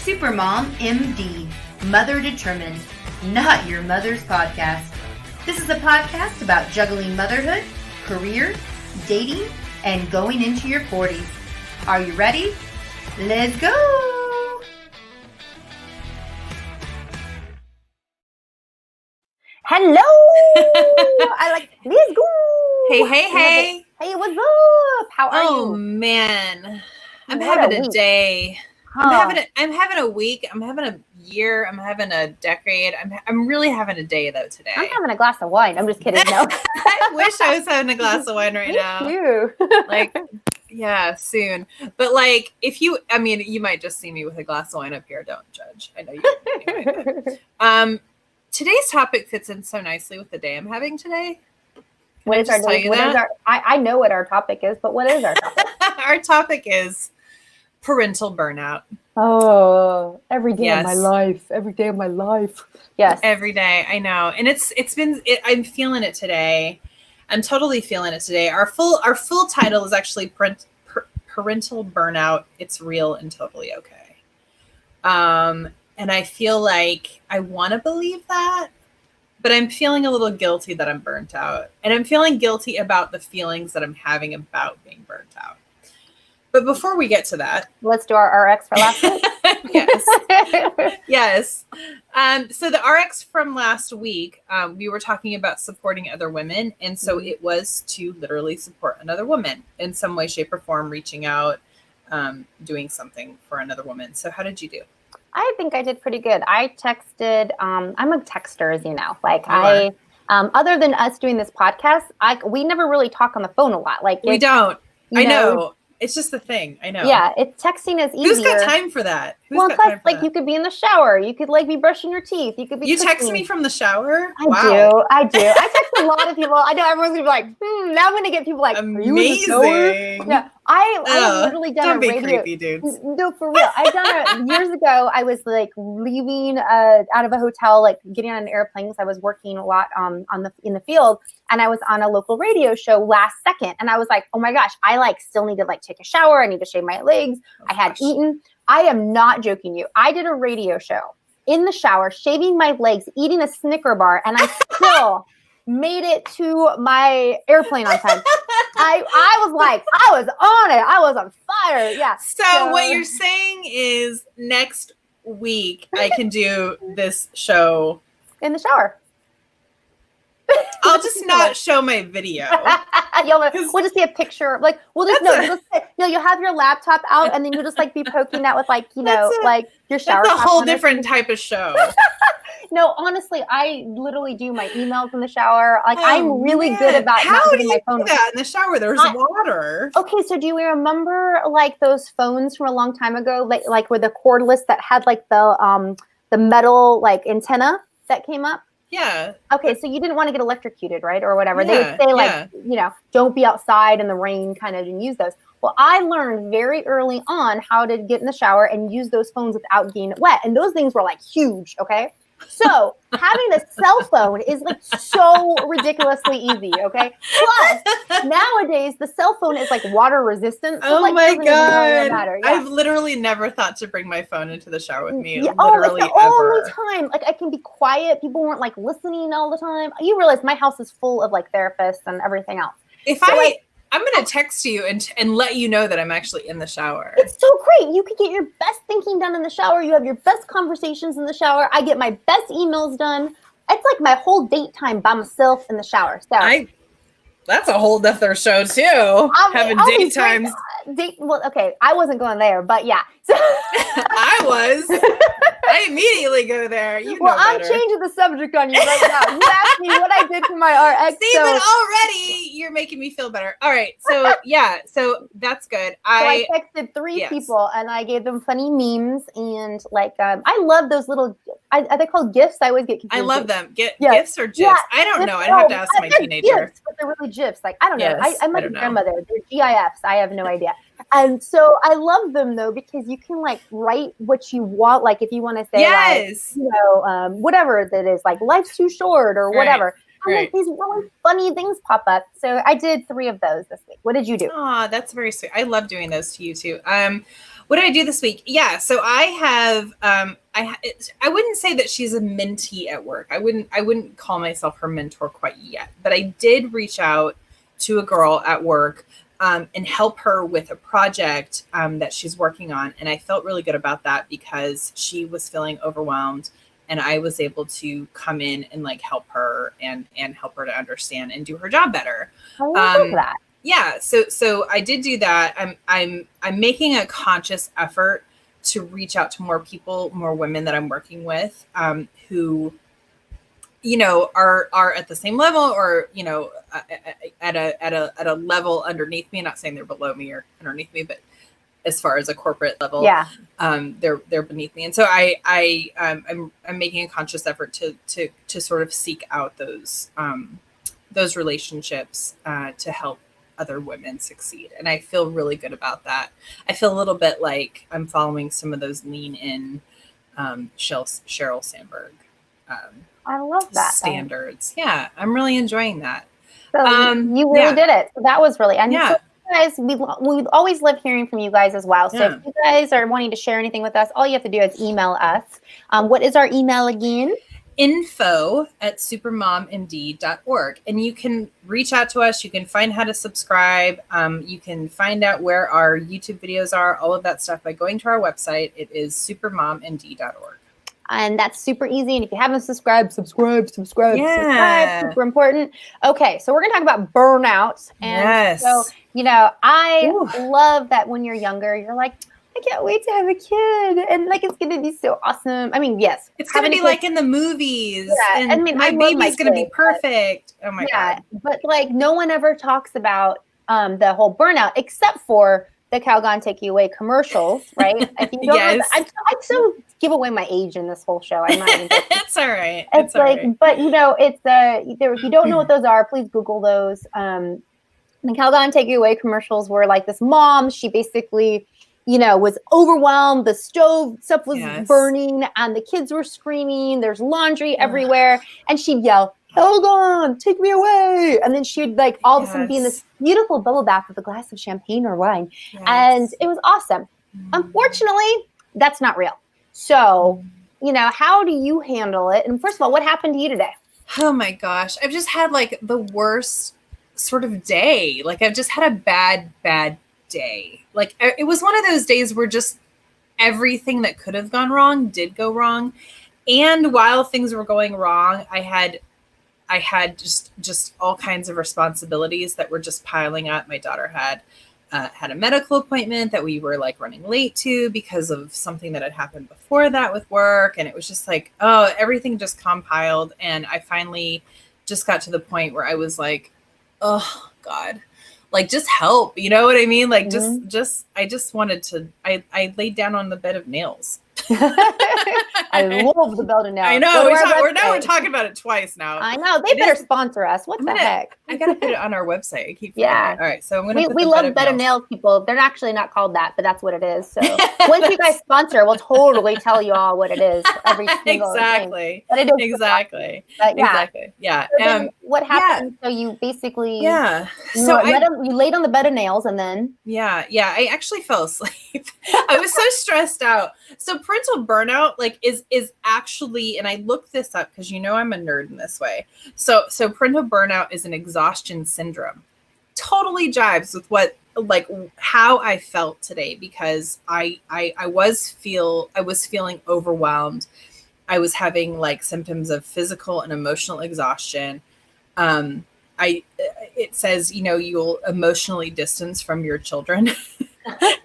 Supermom MD, Mother Determined, Not Your Mother's Podcast. This is a podcast about juggling motherhood, career, dating, and going into your 40s. Are you ready? Let's go! Hello! I like, let's go! Hey. Hey, what's up? How are you? Oh, man. I'm having a day. Huh. I'm having a week. I'm having a year. I'm having a decade. I'm really having a day, though, today. I'm having a glass of wine. I'm just kidding. No. I wish I was having a glass of wine right now. Me too. Like, yeah, soon. But, like, you might just see me with a glass of wine up here. Don't judge. I know you do anyway. But, today's topic fits in so nicely with the day I'm having today. What is our I know what our topic is, but what is our topic? Our topic is parental burnout. Oh, every day Yes. of my life. Every day of my life. Yes. Every day. I know. And I'm feeling it today. I'm totally feeling it today. Our full title is actually Parental Burnout. It's real and totally okay. And I feel like I want to believe that, but I'm feeling a little guilty that I'm burnt out. And I'm feeling guilty about the feelings that I'm having about being burnt out. But before we get to that, let's do our RX for last week. Yes. So the RX from last week, we were talking about supporting other women. And so it was to literally support another woman in some way, shape, or form, reaching out, doing something for another woman. So how did you do? I think I did pretty good. I texted, I'm a texter, as you know. Like other than us doing this podcast, we never really talk on the phone a lot. Like we don't. I know. It's just the thing. I know. Yeah, texting is easier. Who's got time for that? You could be in the shower. You could be brushing your teeth. You could be. You text me from the shower? I do. I text a lot of people. I know everyone's gonna be like, now I'm gonna get people like, amazing. Are you in the shower? Yeah, I literally done don't a radio. Don't be creepy, dudes. No, for real. I've done it years ago. I was like leaving out of a hotel, like getting on an airplane because I was working a lot in the field, and I was on a local radio show last second, and I was like, oh my gosh, I still need to take a shower. I need to shave my legs. I had eaten. I am not joking you. I did a radio show in the shower, shaving my legs, eating a Snicker bar, and I still made it to my airplane on time. I was on it. I was on fire. Yeah. So what you're saying is next week I can do this show in the shower. I'll just not show my video. We'll just see a picture. You'll have your laptop out, and then you'll just be poking that with your shower. That's a whole different type of show. No, honestly, I literally do my emails in the shower. I'm really good about not getting my phone. How do you do that in the shower? There's water. Okay, so do you remember those phones from a long time ago, like with the cordless that had the metal antenna that came up? Yeah. Okay, so you didn't want to get electrocuted, right? Or whatever. Yeah, they would say don't be outside in the rain kind of and use those. Well, I learned very early on how to get in the shower and use those phones without getting it wet. And those things were huge, okay? So having a cell phone is so ridiculously easy, okay? Plus, nowadays the cell phone is water resistant. So, oh my God. Yeah. I've literally never thought to bring my phone into the shower with me. Yeah. Literally the only time. I can be quiet. People weren't listening all the time. You realize my house is full of therapists and everything else. I'm going to text you and let you know that I'm actually in the shower. It's so great. You could get your best thinking done in the shower. You have your best conversations in the shower. I get my best emails done. It's my whole date time by myself in the shower. So that's a whole other show too. Having date times. Well, okay, I wasn't going there, but yeah. So I was. I immediately go there. I'm changing the subject on you right now. You asked me what I did for my RX. See, but already you're making me feel better. All right, so so that's good. I texted three people and I gave them funny memes and I love those little. Are they called GIFs? I always get confused. I love them. GIFs or GIFs? Yeah, I don't know. I'd have to ask my teenager. GIFs, but they're really GIFs. I don't know. Yes, I'm like a grandmother. They're GIFs. I have no idea. And so I love them though because you can write what you want. If you want to say whatever that is, life's too short or whatever. Right. These really funny things pop up. So I did 3 of those this week. What did you do? Oh, that's very sweet. I love doing those to you too. What did I do this week? Yeah, so I have I wouldn't say that she's a mentee at work. I wouldn't call myself her mentor quite yet, but I did reach out to a girl at work and help her with a project that she's working on, and I felt really good about that because she was feeling overwhelmed, and I was able to come in and like help her and help her to understand and do her job better. I love that. Yeah, so I did do that. I'm making a conscious effort to reach out to more people, more women that I'm working with, who, you know, are at the same level or, you know, at a level underneath me. Not saying they're below me or underneath me, but as far as a corporate level, they're beneath me. And so I'm making a conscious effort to sort of seek out those relationships to help other women succeed. And I feel really good about that. I feel a little bit like I'm following some of those lean in Sheryl Sandberg I love that standards. Yeah, I'm really enjoying that. So you really did it. So that was really, and so guys, we always love hearing from you guys as well. So if you guys are wanting to share anything with us, all you have to do is email us. What is our email again? info@supermommd.org. And you can reach out to us. You can find how to subscribe. You can find out where our YouTube videos are, all of that stuff by going to our website. It is supermommd.org. And that's super easy. And if you haven't subscribed, subscribe. Super important. Okay, so we're going to talk about burnout. And so, you know, I love that when you're younger, you're like, I can't wait to have a kid. And like, it's going to be so awesome. I mean, yes. It's going to be like in the movies. Yeah. And I mean, my baby's going to be perfect. Oh my God. But like, no one ever talks about the whole burnout except for the Calgon Take You Away commercials, right? If you don't know, I'd so give away my age in this whole show. I'm not even It's all right. It's like, right. But you know, it's if you don't know what those are, please Google those. The Calgon Take You Away commercials were like this mom. She basically, you know, was overwhelmed. The stove stuff was burning, and the kids were screaming. There's laundry everywhere, and she'd yell, "Calgon, take me away!" And then she'd like all of a sudden be in this beautiful bubble bath with a glass of champagne or wine, and it was awesome. Unfortunately, that's not real. So, you know, how do you handle it? And first of all, what happened to you today? Oh my gosh, I've just had like the worst sort of day. Like I've just had a bad day. Like it was one of those days where just everything that could have gone wrong did go wrong. And while things were going wrong, I had just all kinds of responsibilities that were just piling up. My daughter had a medical appointment that we were like running late to because of something that had happened before that with work. And it was just like, oh, everything just compiled. And I finally just got to the point where I was like, oh God, like just help. You know what I mean? Like I just wanted to, I laid down on the bed of nails. I love the bed of nails. I know. We're talking about it twice now. I know. They better sponsor us. What the heck? I got to put it on our website. I keep forgetting. All right. So I'm going to we love bed of nails people. They're actually not called that, but that's what it is. So once you guys sponsor, we'll totally tell you all what it is. Every single thing. But it is exactly. But Exactly. Yeah. So what happened? So you basically So you laid on the bed of nails and then I actually fell asleep. I was so stressed out. So parental burnout is actually, and I looked this up because you know I'm a nerd in this way. So parental burnout is an exhaustion syndrome. Totally jives with how I felt today because I was feeling overwhelmed. I was having like symptoms of physical and emotional exhaustion. It says, you know, you'll emotionally distance from your children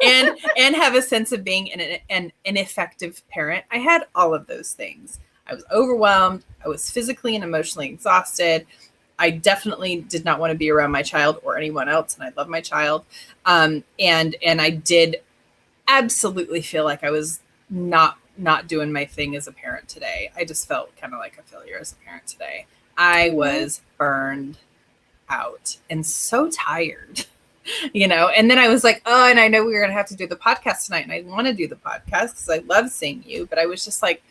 and have a sense of being an ineffective parent. I had all of those things. I was overwhelmed. I was physically and emotionally exhausted. I definitely did not want to be around my child or anyone else. And I love my child. And I did absolutely feel like I was not doing my thing as a parent today. I just felt kind of like a failure as a parent today. I was burned out and so tired, you know, and then I was like, oh, and I know we were going to have to do the podcast tonight and I want to do the podcast because I love seeing you, but I was just like,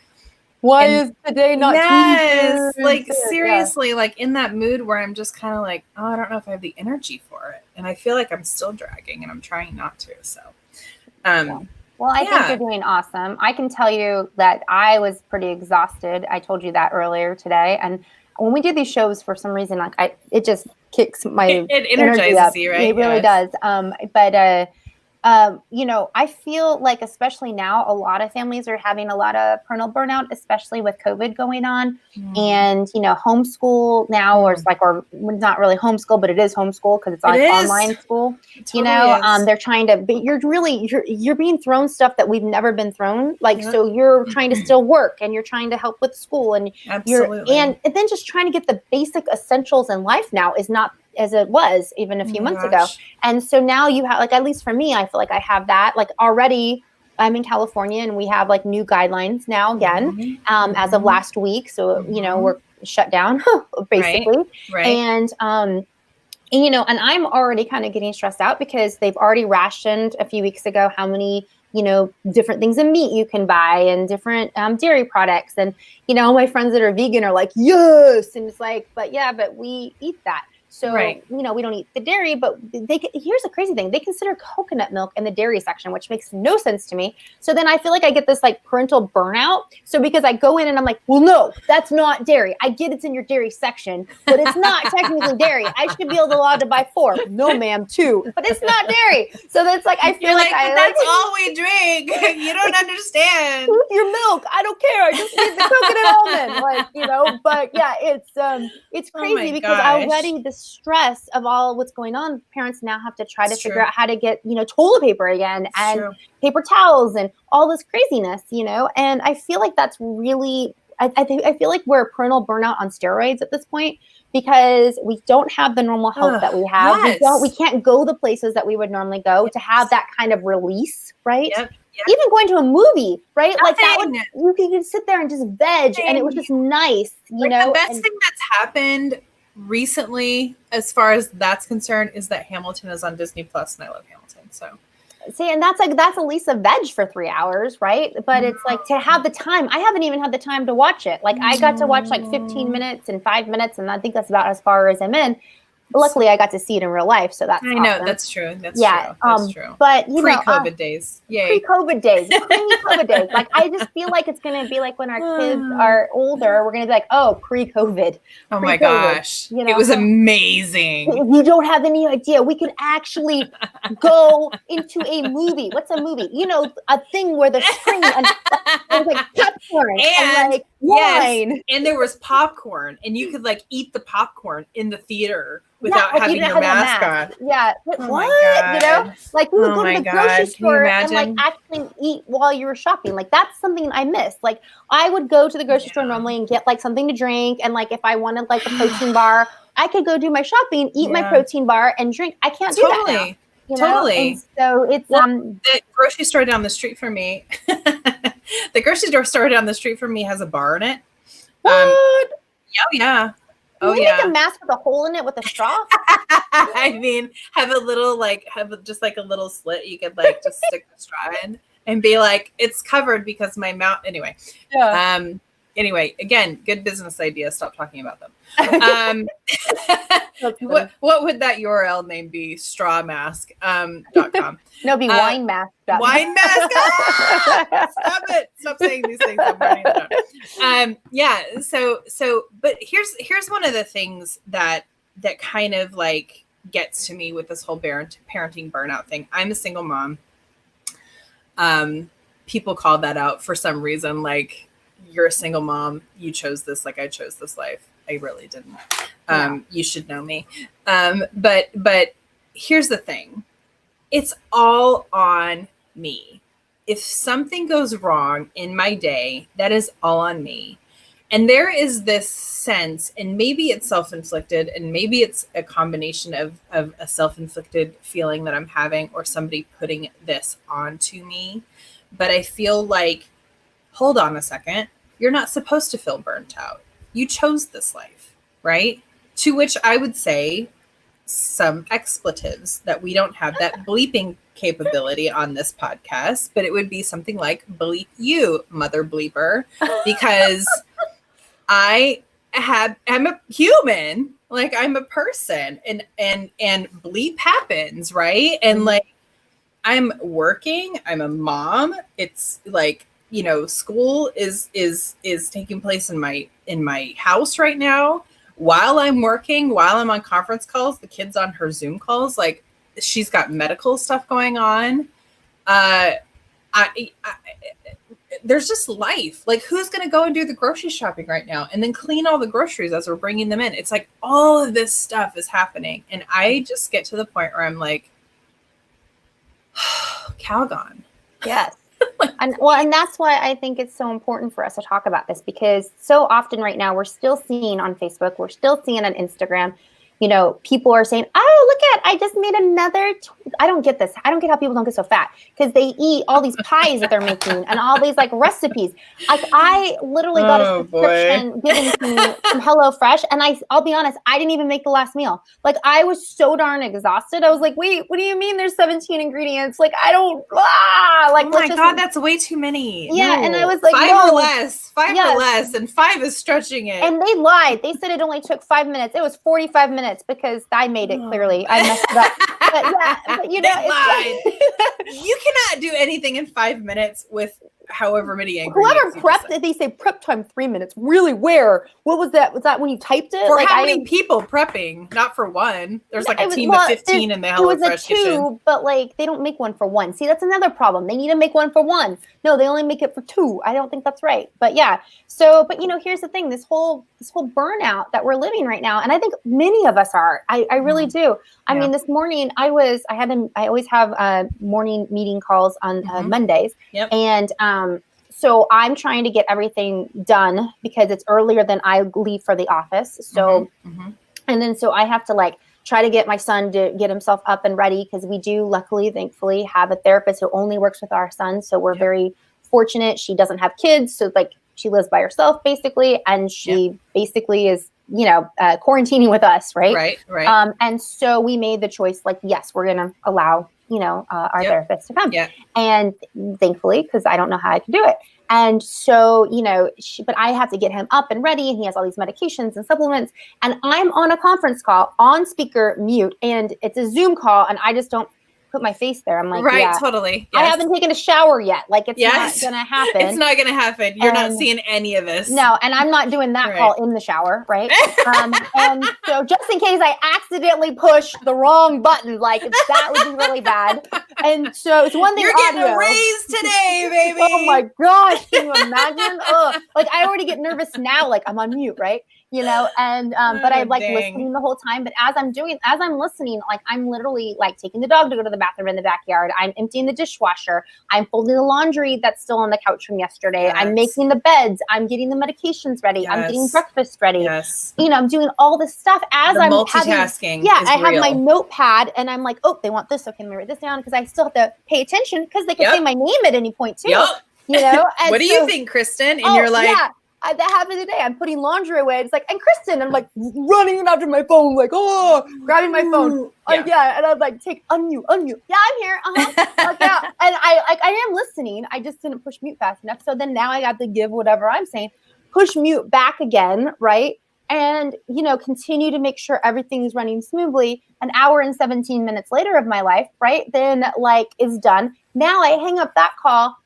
why is today not Tuesday? Like seriously, like in that mood where I'm just kind of like, oh, I don't know if I have the energy for it. And I feel like I'm still dragging and I'm trying not to. So, Well, I think you're doing awesome. I can tell you that I was pretty exhausted. I told you that earlier today. And when we do these shows, for some reason, it just kicks my it energy energizes up. you, right? It really does. I feel like, especially now, a lot of families are having a lot of parental burnout, especially with COVID going on. And, homeschool now, or not really homeschool, but it is homeschool because it's like online school. They're trying to, but you're being thrown stuff that we've never been thrown. So you're trying to still work, and you're trying to help with school, and and then just trying to get the basic essentials in life now is not as it was even a few months ago. And so now you have, at least for me, I feel like I have that, already. I'm in California, and we have like new guidelines now again, as of last week. So, we're shut down basically. Right. And I'm already kind of getting stressed out because they've already rationed a few weeks ago how many, different things of meat you can buy, and different dairy products. And, my friends that are vegan are like, yes. And it's like, but we eat that. So, we don't eat the dairy, but here's the crazy thing. They consider coconut milk in the dairy section, which makes no sense to me. So then I feel like I get this parental burnout. So because I go in and I'm like, well, no, that's not dairy. I get it's in your dairy section, but it's not technically dairy. I should be allowed to buy 4. No, ma'am, 2, but it's not dairy. So that's I feel that's all we drink. You don't understand. Your milk. I don't care. I just need the coconut almond. But yeah, it's crazy because already the stress of all what's going on, parents now have to try to figure out how to get, toilet paper again, and paper towels, and all this craziness, and I feel like that's really, I feel like we're parental burnout on steroids at this point, because we don't have the normal help that we have. We can't go the places that we would normally go to have that kind of release, right? Yep. Even going to a movie, right? You can sit there and just veg, and it was just nice, The best thing that's happened recently, as far as that's concerned, is that Hamilton is on Disney Plus, and I love Hamilton. So see, and that's at least a veg for 3 hours, right? But it's to have the time. I haven't even had the time to watch it. I got to watch 15 minutes and 5 minutes, and I think that's about as far as I'm in. Luckily, I got to see it in real life, so that's awesome. That's true. That's true. That's true. But pre-COVID days, yay! Pre-COVID days. I just feel like it's gonna be like when our kids are older, we're gonna be like, oh, pre-COVID. Oh my gosh, it was amazing. You don't have any idea. We could actually go into a movie. What's a movie? A thing where the screen and there's popcorn and wine. And there was popcorn, and you could eat the popcorn in the theater without having your mask on. Yeah. What? We would go to the grocery store and actually eat while you were shopping. That's something I miss. I would go to the grocery store normally and get something to drink. And if I wanted a protein bar, I could go do my shopping, eat my protein bar, and drink. I can't do that now. Totally. And so it's the grocery store down the street from me. The grocery store down the street from me has a bar in it. What? Yeah. Can you make a mask with a hole in it with a straw? I mean, have a little just a little slit you could just stick the straw in and be it's covered because my mouth. Anyway. Yeah. Anyway, again, good business idea. Stop talking about them. What would that URL name be? Strawmask.com. No, it'd be winemask. Winemask. Stop it. Stop saying these things. I'm writing it down. Yeah. So, but here's one of the things that kind of gets to me with this whole parenting burnout thing. I'm a single mom. People call that out for some reason. You're a single mom. You chose this. I chose this life. I really didn't. You should know me. But here's the thing. It's all on me. If something goes wrong in my day, that is all on me. And there is this sense, and maybe it's self-inflicted, and maybe it's a combination of a self-inflicted feeling that I'm having, or somebody putting this onto me. But I feel hold on a second. You're not supposed to feel burnt out. You chose this life, right? To which I would say some expletives that we don't have that bleeping capability on this podcast, but it would be something like bleep you, mother bleeper, because I'm a human, I'm a person, and bleep happens, right? And I'm working, I'm a mom. It's like, you know, school is taking place in my house right now while I'm working, while I'm on conference calls, the kid's on her Zoom calls, like she's got medical stuff going on. I there's just life. Like, who's going to go and do the grocery shopping right now and then clean all the groceries as we're bringing them in? It's like all of this stuff is happening. And I just get to the point where I'm like, Calgon. Yes. And that's why I think it's so important for us to talk about this, because so often right now we're still seeing on Facebook, we're still seeing on Instagram, you know, people are saying, oh, look I just made another, I don't get this. I don't get how people don't get so fat, because they eat all these pies that they're making and all these like recipes. Like, I literally got a subscription given to me from HelloFresh, and I'll be honest, I didn't even make the last meal. Like, I was so darn exhausted. I was like, wait, what do you mean there's 17 ingredients? Like, I don't, like, oh my God, that's way too many. Yeah. No. And I was like, five or less, and 5 is stretching it. And they lied. They said it only took 5 minutes. It was 45 minutes because I made it clearly. I messed it up. But yeah, but, you know, you cannot do anything in 5 minutes with however many ingredients. Whoever prepped it, they say prep time 3 minutes. Really? Where? What was that? Was that when you typed it? For like, how many people prepping? Not for one. There's like a team of 15 in the HelloFresh kitchen. But like, they don't make one for one. See, that's another problem. They need to make one for one. No, they only make it for 2. I don't think that's right. But yeah. So, but you know, here's the thing. This whole burnout that we're living right now, and I think many of us are. I really do. I mean, this morning I always have morning meeting calls on Mondays. Yep. And so I'm trying to get everything done because it's earlier than I leave for the office. So, and then so I have to like try to get my son to get himself up and ready, because we do luckily, thankfully, have a therapist who only works with our son. So we're very fortunate. She doesn't have kids. So like, she lives by herself basically. And she basically is, you know, quarantining with us. Right. Right. And so we made the choice, like, yes, we're going to allow, you know, our therapist to come. And thankfully, because I don't know how I can do it. And so, you know, but I have to get him up and ready, and he has all these medications and supplements, and I'm on a conference call on speaker mute, and it's a Zoom call, and I just don't put my face there. I'm like, totally. I haven't taken a shower yet. Like, it's not going to happen. It's not going to happen. You're not seeing any of this. No. And I'm not doing that call in the shower. Right. And so just in case I accidentally push the wrong button, like, that would be really bad. And so it's one thing. You're getting a raise today, baby. Oh my gosh. Can you imagine? Like, I already get nervous now. Like, I'm on mute. Right. You know, and, but I'm like listening the whole time. But as I'm listening, like, I'm literally like taking the dog to go to the bathroom in the backyard. I'm emptying the dishwasher. I'm folding the laundry that's still on the couch from yesterday. I'm making the beds. I'm getting the medications ready. I'm getting breakfast ready. You know, I'm doing all this stuff as I'm multitasking. I have my notepad, and I'm like, oh, they want this. Okay, let me write this down, because I still have to pay attention, because they can say my name at any point too. You know, and what do you think, Kristin? And you're like, that happened today. I'm putting laundry away. It's like, and Kristin, I'm like running after my phone, like, grabbing my phone. And I'm like, unmute. Yeah, I'm here. Like, yeah. And I am listening. I just didn't push mute fast enough. So then now I got to give whatever I'm saying, push mute back again, right? And, you know, continue to make sure everything is running smoothly. An hour and 17 minutes later of my life, right? Then like is done. Now I hang up that call.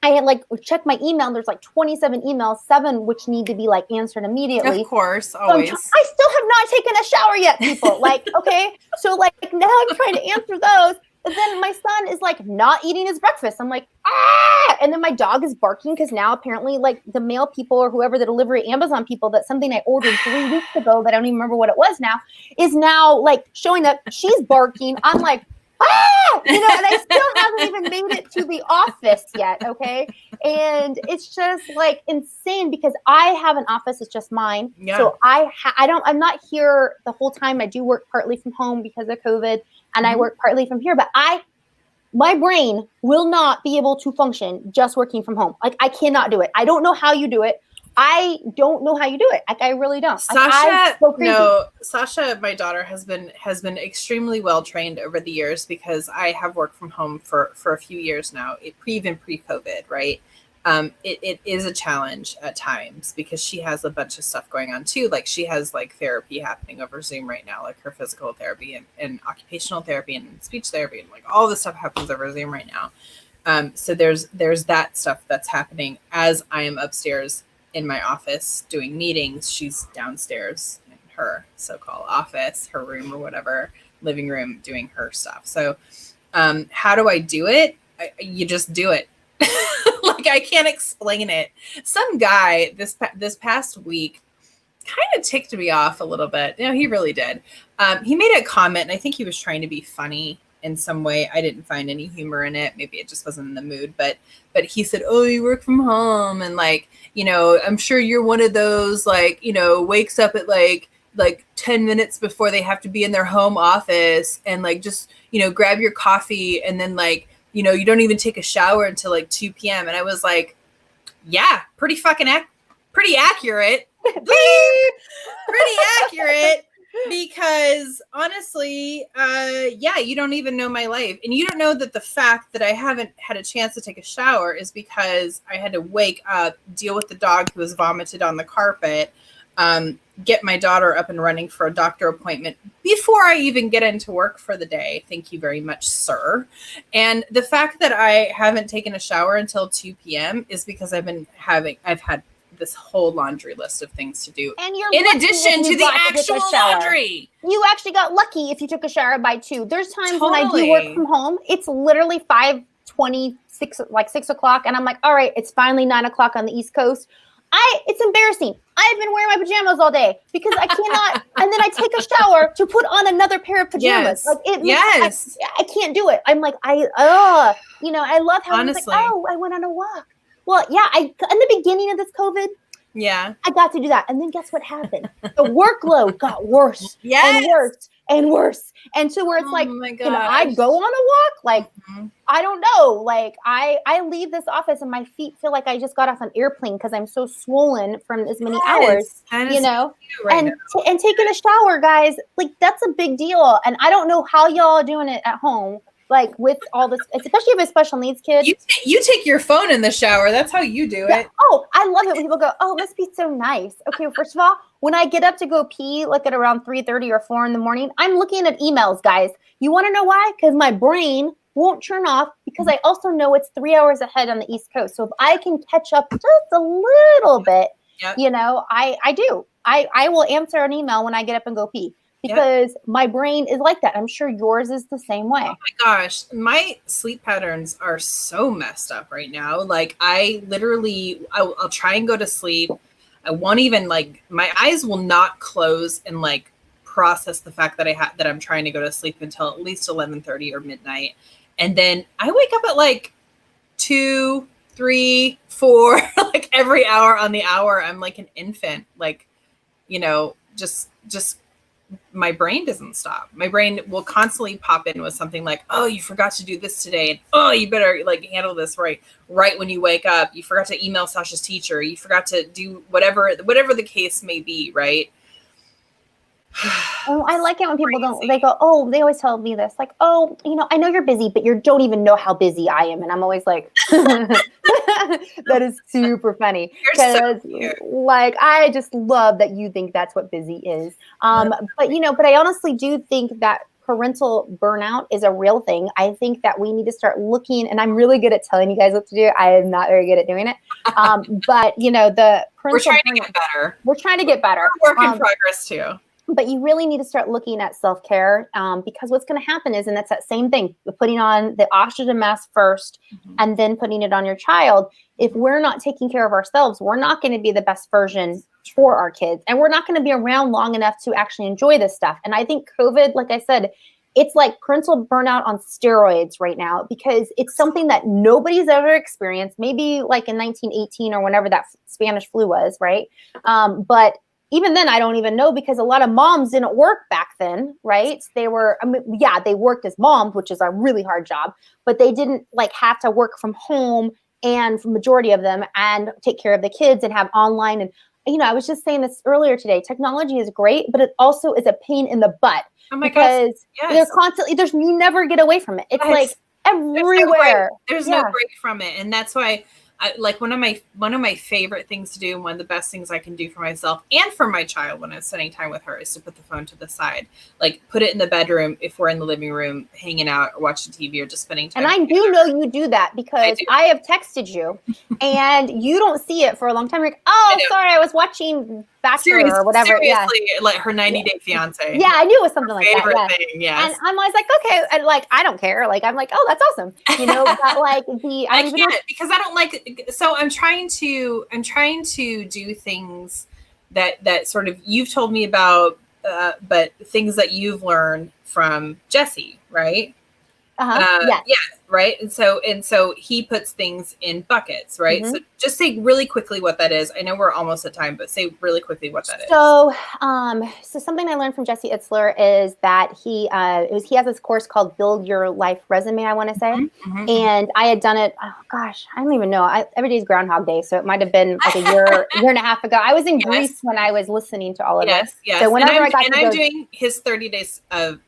I had like checked my email, and there's like 27 emails, 7 which need to be like answered immediately. Of course, always. So I still have not taken a shower yet, people. Like, okay, so like now I'm trying to answer those. And then my son is like not eating his breakfast. I'm like, and then my dog is barking, because now apparently like the mail people or whoever, the delivery Amazon people, that something I ordered 3 weeks ago that I don't even remember what it was now, is now like showing up. She's barking. I'm like, you know, and I still haven't even made it to the office yet. Okay. And it's just like insane, because I have an office. It's just mine. So I'm not here the whole time. I do work partly from home because of COVID, and I work partly from here, but my brain will not be able to function just working from home. Like, I cannot do it. I don't know how you do it. I don't know how you do it. Like, I really don't. Sasha, my daughter, has been extremely well trained over the years, because I have worked from home for a few years now, even pre-COVID, right? it is a challenge at times because she has a bunch of stuff going on too. Like she has like therapy happening over Zoom right now, like her physical therapy and occupational therapy and speech therapy, and like all this stuff happens over Zoom right now. So there's that stuff that's happening as I am upstairs in my office doing meetings. She's downstairs in her so-called office, her room or whatever, living room, doing her stuff. So how do I do it? You just do it. Like I can't explain it. Some guy this past week kind of ticked me off a little bit. You know, he really did. He made a comment, and I think he was trying to be funny in some way. I didn't find any humor in it. Maybe it just wasn't in the mood. But he said, "Oh, you work from home, and like, you know, I'm sure you're one of those like, you know, wakes up at like 10 minutes before they have to be in their home office and like just, you know, grab your coffee and then like, you know, you don't even take a shower until like 2 p.m. And I was like, yeah, pretty accurate. Pretty accurate. Because honestly, yeah, you don't even know my life. And you don't know that the fact that I haven't had a chance to take a shower is because I had to wake up, deal with the dog who was vomited on the carpet, get my daughter up and running for a doctor appointment before I even get into work for the day. Thank you very much, sir. And the fact that I haven't taken a shower until 2 p.m. is because I've had this whole laundry list of things to do. And you're in addition to the actual laundry. You actually got lucky if you took a shower by 2. There's times when I do work from home, it's literally 5:26, like 6 o'clock. And I'm like, all right, it's finally 9 o'clock on the East Coast. It's embarrassing. I've been wearing my pajamas all day because I cannot. And then I take a shower to put on another pair of pajamas. Yes. I can't do it. I'm like, I love how honestly, it's like, oh, I went on a walk. Well, yeah, in the beginning of this COVID, yeah, I got to do that. And then guess what happened? The workload got worse and worse and worse. And so where it's like, can I go on a walk? Like, I don't know. Like I leave this office and my feet feel like I just got off an airplane because I'm so swollen from as many hours, you know, and taking a shower, guys, like that's a big deal. And I don't know how y'all are doing it at home. Like with all this, especially if a special needs kid. You take your phone in the shower. That's how you do it. Oh, I love it when people go, oh, it must be so nice. Okay, first of all, when I get up to go pee, like at around 3:30 or 4 in the morning, I'm looking at emails, guys. You want to know why? Because my brain won't turn off because I also know it's 3 hours ahead on the East Coast. So if I can catch up just a little bit, you know, I do. I will answer an email when I get up and go pee. Because my brain is like that. I'm sure yours is the same way. Oh my gosh. My sleep patterns are so messed up right now. Like I literally, I'll try and go to sleep. I won't even like, my eyes will not close and like process the fact that that I'm trying to go to sleep until at least 11:30 or midnight. And then I wake up at like 2, 3, 4, like every hour on the hour. I'm like an infant, like, you know, just my brain doesn't stop. My brain will constantly pop in with something like, oh, you forgot to do this today. And oh, you better like handle this right when you wake up. You forgot to email Sasha's teacher. You forgot to do whatever the case may be. Right. Oh, I like it when people they go, oh, they always tell me this, like, oh, you know, I know you're busy, but you don't even know how busy I am. And I'm always like, that is super funny. Because like, I just love that you think that's what busy is. But I honestly do think that parental burnout is a real thing. I think that we need to start looking, and I'm really good at telling you guys what to do. I am not very good at doing it. But you know, we're trying to get better. We're trying to get better. We're work in progress too. But you really need to start looking at self-care because what's going to happen is, and that's that same thing, putting on the oxygen mask first and then putting it on your child. If we're not taking care of ourselves, we're not going to be the best version for our kids. And we're not going to be around long enough to actually enjoy this stuff. And I think COVID, like I said, it's like parental burnout on steroids right now because it's something that nobody's ever experienced, maybe like in 1918 or whenever that Spanish flu was, right? But even then, I don't even know because a lot of moms didn't work back then, right? They were, they worked as moms, which is a really hard job, but they didn't like have to work from home and for majority of them and take care of the kids and have online. And, you know, I was just saying this earlier today, technology is great, but it also is a pain in the butt because they're constantly, you never get away from it. It's like everywhere. There's no break from it. And that's why like one of my favorite things to do, and one of the best things I can do for myself and for my child when I'm spending time with her, is to put the phone to the side. Like put it in the bedroom if we're in the living room hanging out or watching TV or just spending time. And I do know you do that, because I have texted you and you don't see it for a long time. You're like, oh, sorry, I was watching Bachelor or whatever. Seriously, like her 90-day fiance. Yeah, I knew it was something like that. Favorite thing, yes. And I'm always like, okay, and like I don't care. Like I'm like, oh, that's awesome. You know, but like I can't because I don't like. So I'm trying to do things that sort of you've told me about, but things that you've learned from Jesse, right? Yeah. Right. And so he puts things in buckets, right? So just say really quickly what that is. I know we're almost at time, but say really quickly what that is. So something I learned from Jesse Itzler is that he has this course called Build Your Life Resume, I want to say. And I had done it, oh gosh, I don't even know. Every day's Groundhog Day. So it might have been like a year and a half ago. I was in Greece when I was listening to all of it. Yes. So whenever I'm doing his 30 days of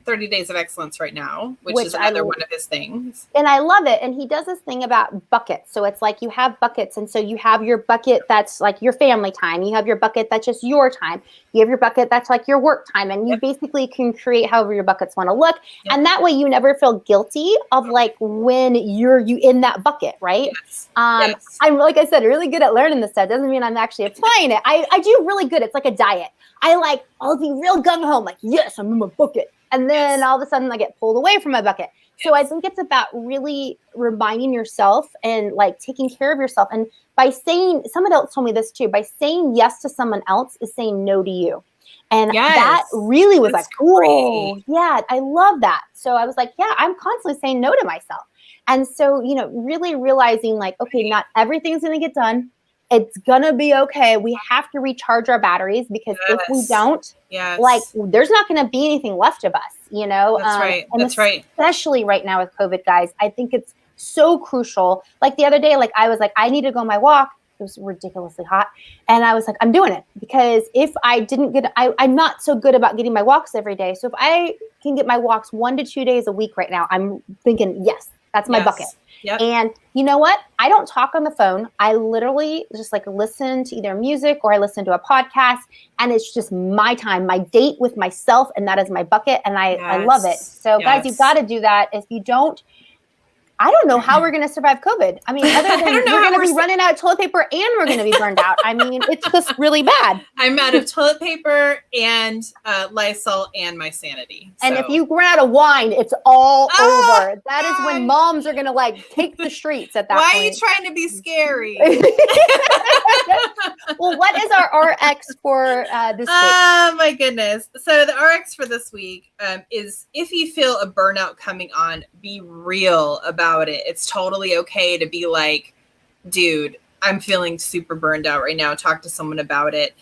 excellence right now, which is another one of his things. And I love it. And he does this thing about buckets. So it's like you have buckets. And so you have your bucket that's like your family time. You have your bucket that's just your time. You have your bucket that's like your work time. And you basically can create however your buckets want to look. And that way you never feel guilty of like when you're in that bucket, right? I'm, like I said, really good at learning this stuff. Doesn't mean I'm actually applying it. I do really good. It's like a diet. I'll be real gung-ho. I'm like, yes, I'm in my bucket. And then all of a sudden I get pulled away from my bucket. So I think it's about really reminding yourself and like taking care of yourself. And by saying, someone else told me this too, by saying yes to someone else is saying no to you. And that really was oh, yeah, I love that. So I was like, yeah, I'm constantly saying no to myself. And so, you know, really realizing like, okay, not everything's going to get done. It's going to be okay. We have to recharge our batteries because if we don't, like, there's not going to be anything left of us, you know? That's right. And That's right. Especially right now with COVID, guys, I think it's so crucial. Like the other day, like I was like, I need to go on my walk. It was ridiculously hot. And I was like, I'm doing it because if I didn't get, I'm not so good about getting my walks every day. So if I can get my walks 1 to 2 days a week right now, I'm thinking, yes, that's my bucket. And you know what? I don't talk on the phone. I literally just like listen to either music or I listen to a podcast, and it's just my time, my date with myself. And that is my bucket. And I love it. So guys, you've got to do that. If you don't, I don't know how we're going to survive COVID. I mean, other than we're going to be running out of toilet paper and we're going to be burned out. I mean, it's just really bad. I'm out of toilet paper and Lysol and my sanity. And if you run out of wine, it's all over. That is when moms are going to like take the streets at that point. Why are you trying to be scary? Well, what is our RX for this week? Oh, my goodness. So the RX for this week is if you feel a burnout coming on, be real about it. It's totally okay to be like, dude, I'm feeling super burned out right now. Talk to someone about it.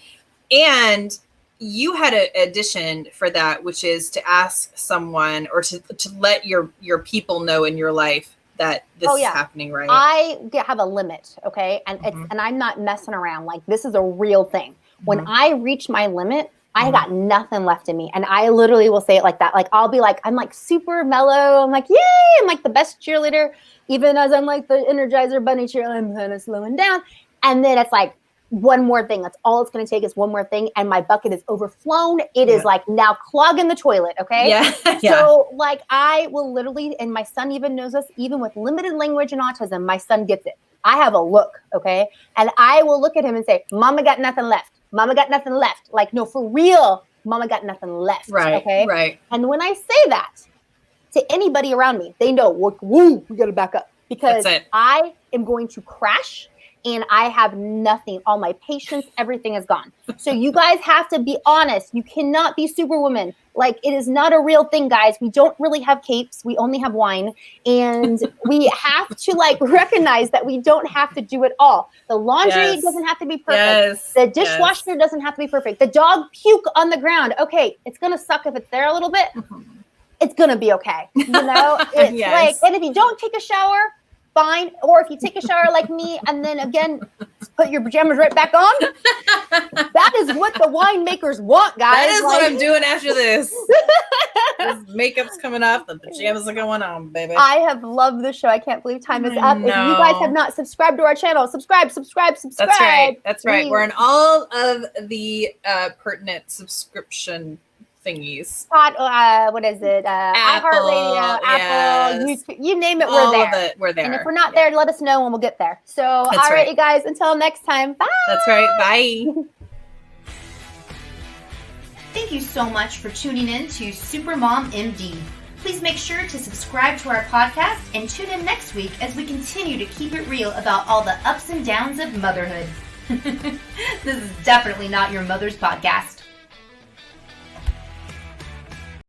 And you had an addition for that, which is to ask someone or to let your people know in your life that this is happening, right? I have a limit, okay? And it's and I'm not messing around. Like this is a real thing. When I reach my limit, I got nothing left in me. And I literally will say it like that. Like, I'll be like, I'm like super mellow. I'm like, yay. I'm like the best cheerleader. Even as I'm like the Energizer Bunny cheerleader, I'm kind of slowing down. And then it's like one more thing. That's all it's going to take is one more thing. And my bucket is overflown. It is like now clogging the toilet. Okay. So like I will literally, and my son even knows this, even with limited language and autism, my son gets it. I have a look. Okay. And I will look at him and say, Mama got nothing left. Mama got nothing left. Like, no, for real, Mama got nothing left. Right. Okay. Right. And when I say that to anybody around me, they know, woo, we got to back up because I am going to crash and I have nothing. All my patience, everything is gone. So you guys have to be honest. You cannot be Superwoman. Like, it is not a real thing, guys. We don't really have capes. We only have wine. And we have to like recognize that we don't have to do it all. The laundry doesn't have to be perfect. The dishwasher doesn't have to be perfect. The dog puke on the ground. Okay, it's going to suck if it's there a little bit. It's going to be okay. You know, it's like, and if you don't take a shower, fine. Or if you take a shower like me and then again put your pajamas right back on, that is what the winemakers want, guys. That is what I'm doing after this. This makeup's coming off, the pajamas are going on, baby. I have loved the show. I can't believe time is up. If you guys have not subscribed to our channel, subscribe. That's right. That's right. We're in all of the pertinent subscription thingies. What is it? iHeartRadio, Apple, YouTube, you name it, we're there. All of it, we're there. And if we're not there, let us know and we'll get there. So, all right, you guys, until next time, bye. That's right. Bye. Thank you so much for tuning in to Supermom MD. Please make sure to subscribe to our podcast and tune in next week as we continue to keep it real about all the ups and downs of motherhood. This is definitely not your mother's podcast.